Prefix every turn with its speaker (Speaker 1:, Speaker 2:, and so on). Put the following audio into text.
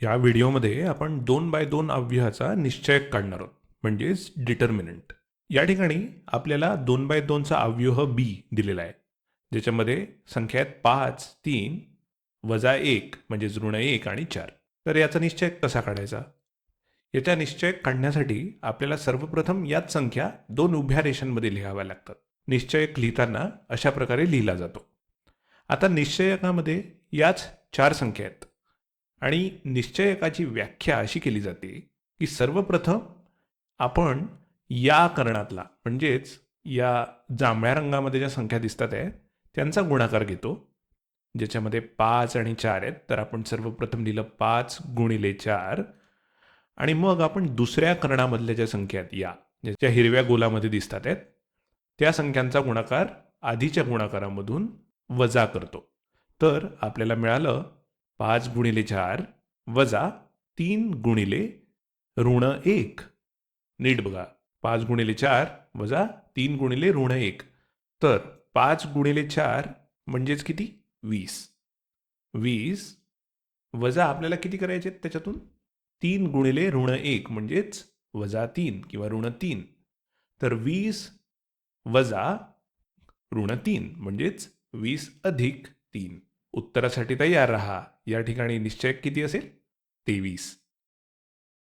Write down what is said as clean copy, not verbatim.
Speaker 1: या व्हिडिओमध्ये आपण 2x2 अव्ययाचा निश्चयक काढणार आहोत म्हणजेच डिटर्मिनंट. या ठिकाणी आपल्याला 2x2चा अव्यूह बी दिलेला आहे, ज्याच्यामध्ये संख्या आहेत 5, 3, -1 म्हणजेच ऋण 1 आणि 4. तर याचा निश्चयक कसा काढायचा? याचा निश्चयक काढण्यासाठी आपल्याला सर्वप्रथम याच संख्या दोन उभ्या रेषांमध्ये लिहाव्या लागतात. निश्चयक लिहिताना अशा प्रकारे लिहिला जातो. आता निश्चयकामध्ये याच 4 संख्या आहेत आणि निश्चयकाची व्याख्या अशी केली जाते की सर्वप्रथम आपण या कर्णातला म्हणजेच या जांभळ्या रंगामध्ये ज्या संख्या दिसतात आहे त्यांचा गुणाकार घेतो, ज्याच्यामध्ये 5 आणि 4 आहेत. तर आपण सर्वप्रथम लिहिलं 5 गुणिले 4 आणि मग आपण दुसऱ्या कर्णामधल्या ज्या संख्या आहेत या ज्याच्या हिरव्या गोलामध्ये दिसतात आहेत त्या संख्यांचा गुणाकार आधीच्या गुणाकारामधून वजा करतो. तर आपल्याला मिळालं 5 गुणिले 4 वजा 3 गुणिले ऋण 1. नीट बघा, 5 गुणिले 4 वजा 3 गुणिले ऋण 1. तर 5 गुणिले 4 म्हणजेच किती? 20. 20 वजा आपल्याला किती करायचे त्याच्यातून? 3 गुणिले ऋण 1 म्हणजेच वजा 3 किंवा ऋण 3. तर 20 वजा ऋण 3 म्हणजेच 20 अधिक 3. उत्तरासाठी तयार राहा. या ठिकाणी निश्चयक किती असेल? 23.